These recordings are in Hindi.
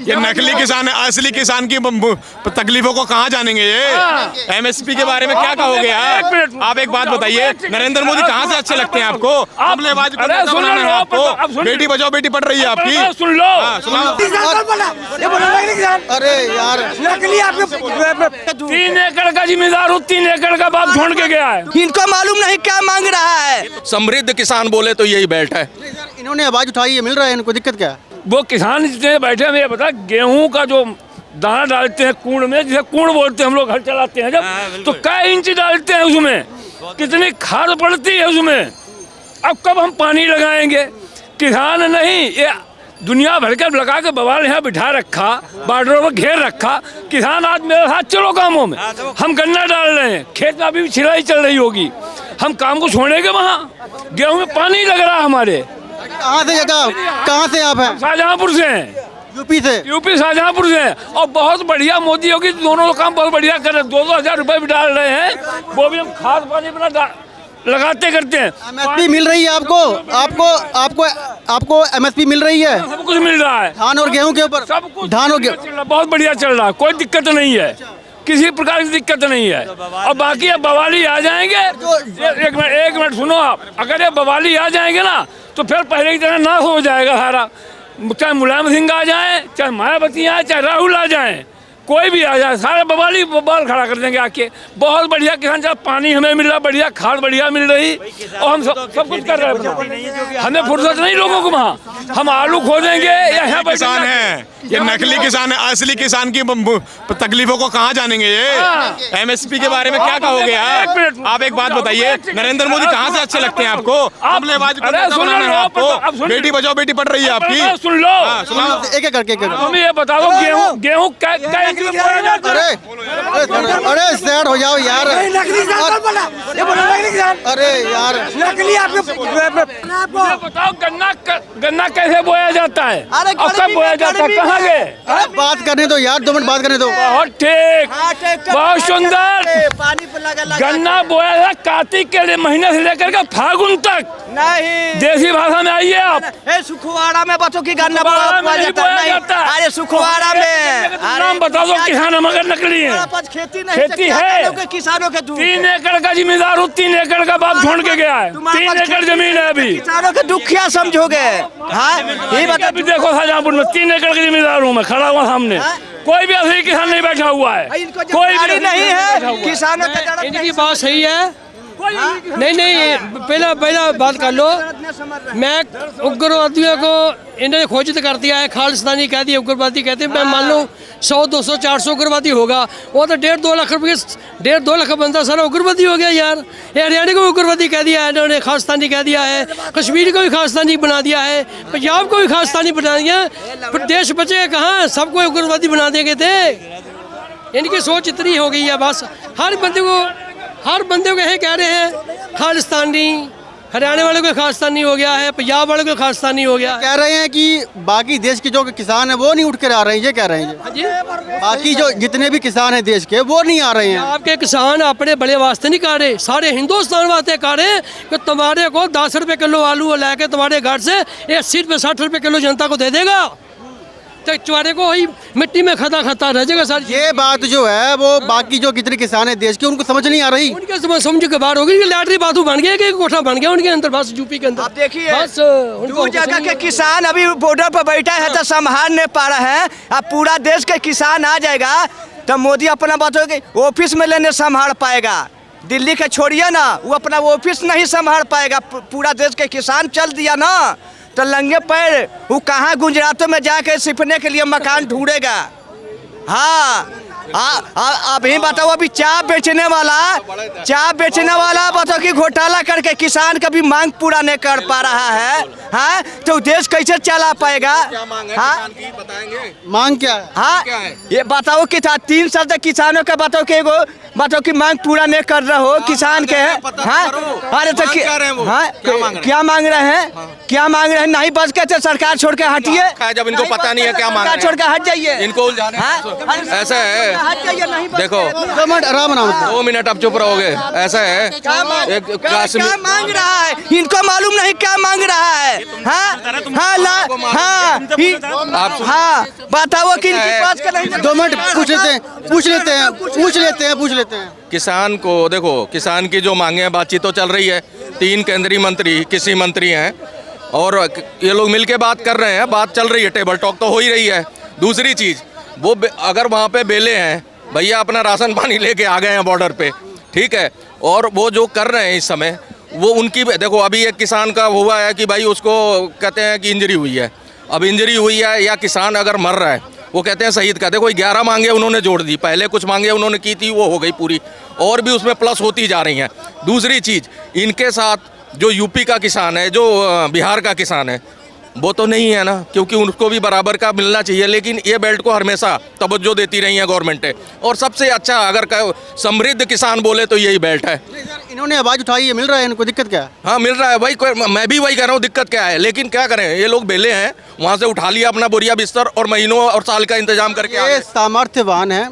ये नकली किसान है, असली किसान की तकलीफों को कहाँ जानेंगे ये? एमएसपी के बारे में क्या कहोगे आप एक बात बताइए, नरेंद्र मोदी कहाँ से अच्छे लगते हैं आपको? हमलेबाज को नेता बनाना है आपको? बेटी बचाओ बेटी पढ़ रही है आपकी, सुन लो। अरे यार, नकली आपके 3 एकड़ का जिम्मेदार हूँ, 3 एकड़ का बाप छोड़ के गया है। इनको मालूम नहीं क्या मांग रहा है। समृद्ध किसान बोले तो यही बेल्ट है। इन्होंने आवाज उठाई है, मिल रहा है इनको, दिक्कत क्या है? वो किसान जितने बैठे हैं, ये बता, गेहूं का जो दाना डालते हैं कूड़ में, जिसे कूड़ बोलते हैं, हम लोग घर चलाते हैं जब, तो कै इंच डालते हैं उसमें, कितनी खाद पड़ती है उसमें, अब कब हम पानी लगाएंगे? किसान नहीं, ये दुनिया भर के लगा के बवाल यहाँ बिठा रखा, बॉर्डरों पर घेर रखा। किसान आज मेरे साथ चलो कामों में, हम गन्ना डाल रहे हैं, खेत में अभी छिलाई चल रही होगी, हम काम को छोड़ेंगे? वहाँ गेहूं में पानी लग रहा है हमारे। कहाँ से आप हैं? शाहजहांपुर से हैं। यूपी शाहजहांपुर से हैं, और बहुत बढ़िया मोदी योगी दोनों काम बहुत बढ़िया कर रहे हैं। 2-2 हजार रुपए भी डाल रहे हैं, वो भी हम खाद पानी बना लगाते करते हैं। एमएसपी मिल रही है आपको एमएसपी मिल रही है? सब कुछ मिल रहा है, धान और गेहूं के ऊपर, सब कुछ धान और गेहूं बहुत बढ़िया चल रहा है, कोई दिक्कत नहीं है, किसी प्रकार की दिक्कत नहीं है। और बाकी अब बवाली आ जाएंगे, एक मिनट सुनो आप, अगर ये बवाली आ जाएंगे ना तो फिर पहले की तरह नाश हो जाएगा सारा। चाहे मुलायम सिंह आ जाए, चाहे मायावती आए, चाहे राहुल आ जाए, कोई भी आ जाए, सारे बवाली बवाल खड़ा कर देंगे आके। बहुत बढ़िया किसान, जब पानी हमें मिल रहा, बढ़िया खाद बढ़िया मिल रही, और हम सब कुछ कर रहे हैं। हमें फुर्सत नहीं लोगों को, वहाँ हम आलू खोदेंगे या यहाँ किसान है, ये नकली किसान है, असली किसान की तकलीफों को कहाँ जानेंगे ये? एमएसपी के बारे में क्या कहोगे आप एक बात बताइए, नरेंद्र मोदी कहाँ से अच्छे लगते हैं आपको? हमलेबाज को नेता बनाना है आपको? बेटी बचाओ बेटी पढ़ रही है आपकी, सुन लो। एक करके तुम ये बताओ, गेहूं अरे सेट हो जाओ यार। अरे यार, नकली आपके बताओ, गन्ना कैसे बोया जाता है और कब बोया जाता है, कहाँ गए? बात करने दो यार, 2 मिनट बात करने दो। बहुत ठीक, बहुत सुंदर। गन्ना बोया था कार्तिक के महीने से लेकर के फागुन तक। नहीं, देसी भाषा में आइए आप। सुखवाड़ा में बच्चों की गन्ना बोया जाता है। अरे सुखवाड़ा में नाम बता दो, किसान मगर नकली है। खेती है, किसानों के 3 एकड़ का जिम्मेदार हूँ, 3 एकड़ का बाप छोड़ के गया है, 3 एकड़ जमीन है अभी। किसानों के दुख क्या समझोगे? ये बता, देखो शाहजहांपुर में 3 एकड़ का जिम्मेदार हूँ मैं, खड़ा हुआ सामने, कोई भी असली किसान नहीं बैठा हुआ है, कोई भी नहीं है किसानों का। इनकी बात सही है, नहीं पहला बात कर लो। मैं उग्रवादियों को इन्होंने घोषित कर दिया है, खालिस्तानी कह दिया, उग्रवादी कहते हैं। मैं मान लूँ 100, 200, 400 उग्रवादी होगा, वो तो 1.5-2 लाख रुपये, 1.5-2 लाख बंदा सारा उग्रवादी हो गया यार। ये हरियाणा को उग्रवादी कह दिया है इन्होंने, खालिस्तानी कह दिया है, कश्मीर को भी खालिस्तानी बना दिया है, पंजाब को भी खालिस्तानी बना दिया, फिर देश बचे कहाँ? सबको उग्रवादी बना देंगे थे। इनकी सोच इतनी हो गई है, बस हर बंदे को यही कह रहे हैं खालिस्तानी। हरियाणा वाले को खालिस्तानी हो गया है, पंजाब वाले को खालिस्तानी हो गया। कह रहे हैं कि बाकी देश के जो किसान है वो नहीं उठ कर आ रहे हैं, ये कह रहे हैं जी। बाकी जो जितने भी किसान हैं देश के, वो नहीं आ रहे हैं। आपके किसान अपने बड़े वास्ते नहीं कर रहे, सारे हिंदुस्तान वास्ते कर रहे हैं कि तुम्हारे को 10 रुपए किलो आलू लेके तुम्हारे घर से 80 रुपए 60 रुपए किलो जनता को दे देगा, तो तुम्हारे को वही मिट्टी में खाता रह जाएगा सर। ये बात जो है वो बाकी जो कितने किसान है देश के, उनको समझ नहीं आ रही। उनके समझ के बाहर होगी, लैटरी बाथरूम बन गया, कि कोठा बन गया उनके अंदर, बस यूपी के अंदर। आप देखिए, बस दो जगह के किसान अभी बॉर्डर पर बैठा है तो संभाल नहीं पा रहे हैं। अब पूरा देश के किसान आ जाएगा तो मोदी अपना बातों के ऑफिस में लेने संभाल पाएगा। दिल्ली के छोड़िए ना, वो अपना ऑफिस नहीं संभाल पाएगा। पूरा देश के किसान चल दिया ना तो लंगे पैर वो कहाँ गुजरातों में जाके सिपने के लिए मकान ढूंढेगा। हाँ, अभी बताओ, अभी चाय बेचने वाला बताओ कि घोटाला करके किसान का भी मांग पूरा नहीं कर पा रहा है। हाँ, तो देश कैसे चला पाएगा? हाँ, मांग क्या है? हाँ, ये बताओ कि 3 साल तक किसानों का बताओ कि बताओ कि मांग पूरा नहीं कर रहे हो किसान के। हाँ, अरे तो क्या मांग रहे हैं? क्या मांग रहे हैं? नहीं बच के सरकार छोड़ के हटिए। जब इनको पता नहीं है क्या मांग रहे हैं, छोड़ के हट जाइए, इनको ऐसा है देखो 2 मिनट आराम आराम। 2 मिनट अब चुप रहोगे। ऐसा है एक क्या मांग रहा है, इनको मालूम नहीं क्या मांग रहा है। हाँ बताओ कि इनके पास का नहीं। 2 मिनट पूछ लेते हैं। किसान को देखो, किसान की जो मांगे हैं, बातचीत तो चल रही है। 3 केंद्रीय मंत्री, कृषि मंत्री हैं और ये लोग मिलके बात कर रहे हैं, बात चल रही है, टेबल टॉक तो हो ही रही है। दूसरी चीज़, वो अगर वहाँ पे बेले हैं, भैया अपना राशन पानी लेके आ गए हैं बॉर्डर पे, ठीक है, और वो जो कर रहे हैं इस समय, वो उनकी देखो। अभी एक किसान का हुआ है कि भाई उसको कहते हैं कि इंजरी हुई है। अब इंजरी हुई है या किसान अगर मर रहा है, वो कहते हैं शहीद का। देखो 11 मांगे उन्होंने जोड़ दी, पहले कुछ मांगे उन्होंने की थी वो हो गई पूरी, और भी उसमें प्लस होती जा रही हैं। दूसरी चीज़, इनके साथ जो यूपी का किसान है, जो बिहार का किसान है, वो तो नहीं है ना, क्योंकि उनको भी बराबर का मिलना चाहिए। लेकिन ये बेल्ट को हमेशा तवज्जो देती रही है गवर्नमेंटें, और सबसे अच्छा अगर समृद्ध किसान बोले तो यही बेल्ट है। इन्होंने आवाज़ उठाई है, मिल रहा है इनको, दिक्कत क्या है? हाँ मिल रहा है भाई, मैं भी वही कह रहा हूँ, दिक्कत क्या है। लेकिन क्या करें, ये लोग बेले हैं, वहाँ से उठा लिया अपना बोरिया बिस्तर और महीनों और साल का इंतजाम करके आ ये गए। सामर्थ्यवान है,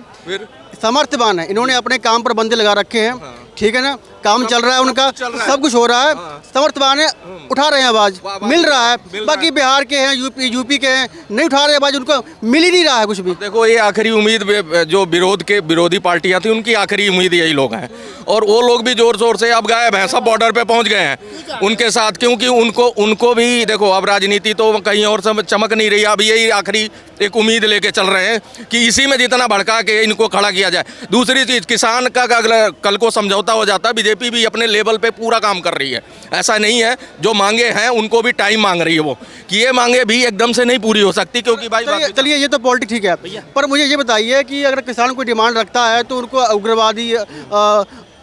सामर्थ्यवान है, इन्होंने अपने काम पर बंदे लगा रखे हैं, ठीक है ना, काम चल रहा है उनका, सब कुछ हो रहा है, सामर्थ्यवान है, उठा रहे हैं आवाज़, मिल रहा है। बाकी बिहार के हैं, यूपी के हैं, नहीं उठा रहे आवाज़, उनको मिल ही नहीं रहा है कुछ भी। देखो ये आखिरी उम्मीद जो विरोधी पार्टियां थी, उनकी आखिरी उम्मीद यही लोग हैं, और वो लोग भी जोर शोर से अब गायब हैं, सब बॉर्डर पे पहुंच गए हैं उनके साथ, क्योंकि उनको भी देखो अब राजनीति तो कहीं और सब चमक नहीं रही। अब यही आखिरी एक उम्मीद लेके चल रहे हैं कि इसी में जितना भड़का के इनको खड़ा किया जाए। दूसरी चीज़, किसान का कल को समझौता हो जाता है, बीजेपी भी अपने लेवल पे पूरा काम कर रही है। ऐसा नहीं है, जो मांगे हैं उनको भी टाइम मांग रही है वो, कि ये मांगे भी एकदम से नहीं पूरी हो सकती, क्योंकि भाई चलिए ये तो पॉलिटिक्स ठीक है, पर मुझे ये बताइए कि अगर किसान कोई डिमांड रखता है तो उनको उग्रवादी,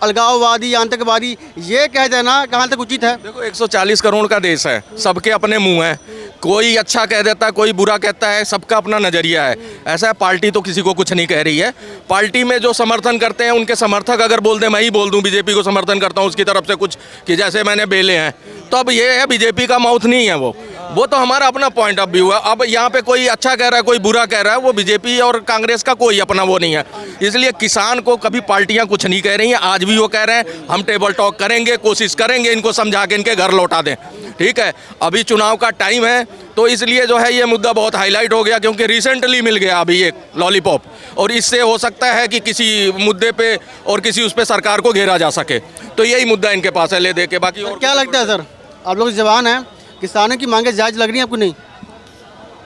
अलगाववादी, आतंकवादी ये कह देना कहाँ तक उचित है? देखो 140 करोड़ का देश है, सबके अपने मुंह हैं, कोई अच्छा कह देता है, कोई बुरा कहता है, सबका अपना नज़रिया है। ऐसा है, पार्टी तो किसी को कुछ नहीं कह रही है। पार्टी में जो समर्थन करते हैं उनके समर्थक अगर बोल दें, मैं ही बोल दूं बीजेपी को समर्थन करता हूं उसकी तरफ से कुछ, कि जैसे मैंने बेले हैं, तो अब ये है बीजेपी का माउथ नहीं है वो तो हमारा अपना पॉइंट ऑफ व्यू है। अब यहाँ पे कोई अच्छा कह रहा है, कोई बुरा कह रहा है, वो बीजेपी और कांग्रेस का कोई अपना वो नहीं है। इसलिए किसान को कभी पार्टियां कुछ नहीं कह रही हैं, आज भी वो कह रहे हैं हम टेबल टॉक करेंगे, कोशिश करेंगे इनको समझा के इनके घर लौटा दें, ठीक है। अभी चुनाव का टाइम है, तो इसलिए जो है ये मुद्दा बहुत हाईलाइट हो गया, क्योंकि रिसेंटली मिल गया अभी एक लॉलीपॉप, और इससे हो सकता है कि किसी मुद्दे पे और किसी उस पे सरकार को घेरा जा सके। तो यही मुद्दा इनके पास है ले दे के। बाकी और क्या लगता है सर, आप लोग जवान हैं, किसानों की मांगे जायज़ लग रही है आपको? नहीं,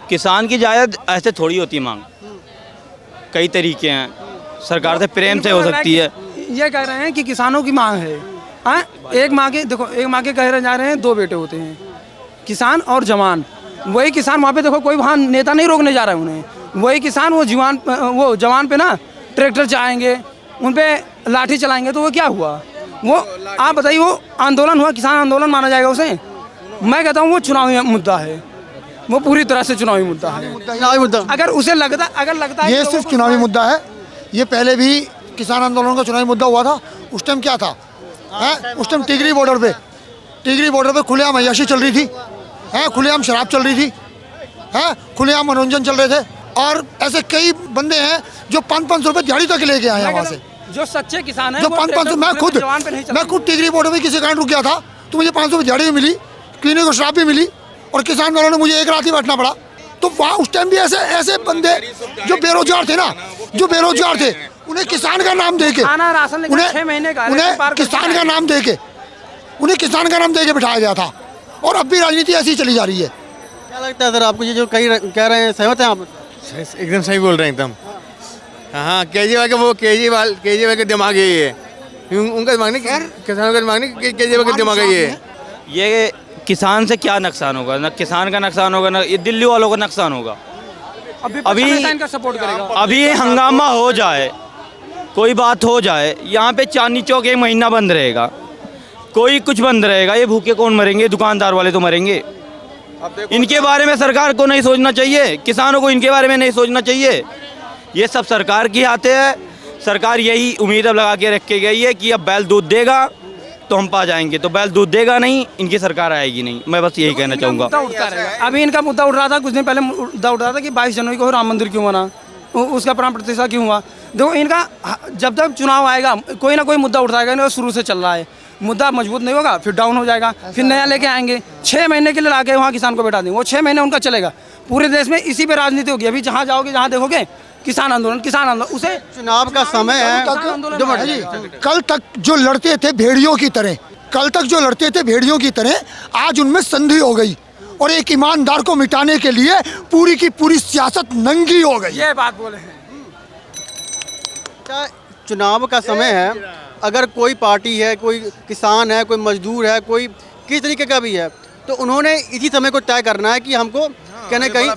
किसान की जायज़ ऐसे थोड़ी होती है मांग, कई तरीके हैं, सरकार से प्रेम से हो सकती है। ये कह रहे हैं कि किसानों की मांग है, हाँ, एक माँ के देखो, एक माँ के कह रहे जा रहे हैं 2 बेटे होते हैं, किसान और जवान। वही किसान वहाँ पे देखो, कोई वहाँ नेता नहीं रोकने जा रहा है उन्हें, वही किसान वो जवान पे ना ट्रैक्टर चलाएंगे, उन पे लाठी चलाएंगे, तो वो क्या हुआ? वो आप बताइए, वो आंदोलन हुआ, किसान आंदोलन माना जाएगा उसे? मैं कहता हूँ वो चुनावी मुद्दा है, वो पूरी तरह से चुनावी मुद्दा है। अगर उसे लगता है ये सिर्फ चुनावी मुद्दा है। ये पहले भी किसान आंदोलन का चुनावी मुद्दा हुआ था। उस टाइम क्या था, उस टाइम टिगरी बॉर्डर पे खुलेआम अय्याशी चल रही थी, खुलेआम शराब चल रही थी, खुलेआम मनोरंजन चल रहे थे, और ऐसे कई बंदे हैं जो 500 रुपये दिहाड़ी तक लेके आए हैं वहाँ से। जो सच्चे किसान हैं, जो 500, मैं खुद टिगरी बॉर्डर पे किसी कारण रुक गया था, तो मुझे 500 रुपये दिहाड़ी भी मिली, पीने को शराब भी मिली, और किसान वालों ने मुझे एक रात ही बैठना पड़ा। तो वहाँ उस टाइम भी ऐसे बंदे जो बेरोजगार थे ना, उन्हें किसान का नाम दे के, उन्हें किसान का नाम दे के बिठाया गया था, और अब भी राजनीति ऐसी चली जा रही है। क्या लगता है सर आपको, ये जो कह रहे हैं, सहमत हैं आप? एकदम सही बोल रहे हैं, एकदम। हाँ, केजरीवाल के दिमाग है ये, उनका दिमाग नहीं, किसानों का दिमाग नहीं, केजरीवाल का दिमाग है ये किसान से क्या नुकसान होगा? ना किसान का नुकसान होगा, ना ये दिल्ली वालों का नुकसान होगा। अभी सपोर्ट करेगा। अभी हंगामा हो जाए, कोई बात हो जाए, यहाँ पे चांदनी चौक 1 महीना बंद रहेगा, कोई कुछ बंद रहेगा, ये भूखे कौन मरेंगे? दुकानदार वाले तो मरेंगे। इनके बारे में सरकार को नहीं सोचना चाहिए, किसानों को इनके बारे में नहीं सोचना चाहिए। ये सब सरकार की आते हैं। सरकार यही उम्मीद अब लगा के रख के गई है कि अब बैल दूध देगा तो हम पा जाएंगे, तो बैल दूध देगा नहीं, इनकी सरकार आएगी नहीं। मैं बस यही कहना चाहूँगा। अभी इनका मुद्दा उठ रहा था, कुछ दिन पहले मुद्दा उठ रहा था कि 22 जनवरी को राम मंदिर क्यों बना, उसका प्राण प्रतिष्ठा क्यों हुआ? देखो इनका जब तक चुनाव आएगा कोई ना कोई मुद्दा उठाएगा, इनका शुरू से चल रहा है, मुद्दा मजबूत नहीं होगा फिर डाउन हो जाएगा, फिर नया लेके आएंगे, 6 महीने के लिए लाके वहाँ किसान को बैठा देंगे, वो 6 महीने उनका चलेगा। पूरे देश में इसी पे राजनीति होगी। अभी जहाँ जाओगे जहाँ देखोगे किसान आंदोलन, उसे चुनाव का समय है। कल तक जो लड़ते थे भेड़ियों की तरह, आज उनमें संधि हो गई और एक ईमानदार को मिटाने के लिए पूरी की पूरी सियासत नंगी हो गई। ये बात बोले हैं। चुनाव का समय है, अगर कोई पार्टी है, कोई किसान है, कोई मजदूर है, कोई किस तरीके का भी है, तो उन्होंने इसी समय को तय करना है कि हमको कहने कहीं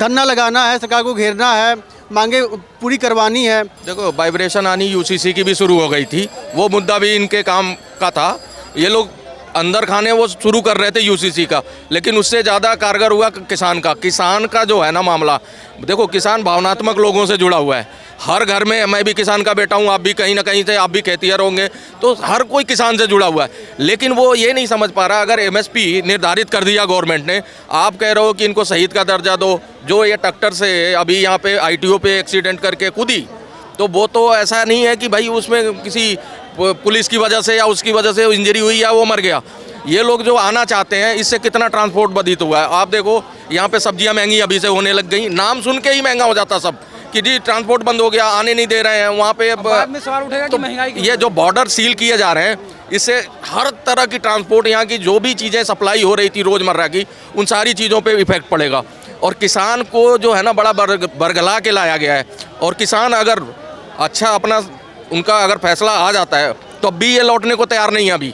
धरना लगाना है, सरकार को घेरना है, मांगे पूरी करवानी है। देखो वाइब्रेशन आनी यूसीसी की भी शुरू हो गई थी, वो मुद्दा भी इनके काम का था। ये लोग अंदर खाने वो शुरू कर रहे थे यूसीसी का, लेकिन उससे ज़्यादा कारगर हुआ किसान का जो है ना मामला। देखो किसान भावनात्मक लोगों से जुड़ा हुआ है, हर घर में, मैं भी किसान का बेटा हूँ, आप भी कहीं ना कहीं से, आप भी खेतिहर होंगे, तो हर कोई किसान से जुड़ा हुआ है। लेकिन वो ये नहीं समझ पा रहा, अगर एमएसपी निर्धारित कर दिया गवर्नमेंट ने, आप कह रहे हो कि इनको शहीद का दर्जा दो, जो ये ट्रैक्टर से अभी यहाँ पे ITO पे एक्सीडेंट करके कूदी, तो वो तो ऐसा नहीं है कि भाई उसमें किसी पुलिस की वजह से या उसकी वजह से इंजरी हुई या वो मर गया। ये लोग जो आना चाहते हैं, इससे कितना ट्रांसपोर्ट बाधित हुआ है। आप देखो यहाँ पे सब्जियां महंगी अभी से होने लग गई, नाम सुन के ही महंगा हो जाता सब कि जी ट्रांसपोर्ट बंद हो गया, आने नहीं दे रहे हैं वहाँ पे। बाद में सवाल उठेगा कि महंगाई ये जो बॉर्डर सील किए जा रहे हैं, इससे हर तरह की ट्रांसपोर्ट, यहाँ की जो भी चीज़ें सप्लाई हो रही थी रोज़मर्रा की, उन सारी चीज़ों पे इफेक्ट पड़ेगा। और किसान को जो है ना बड़ा बरगला के लाया गया है, और किसान अगर अच्छा अपना उनका अगर फैसला आ जाता है, तो अब भी ये लौटने को तैयार नहीं है अभी।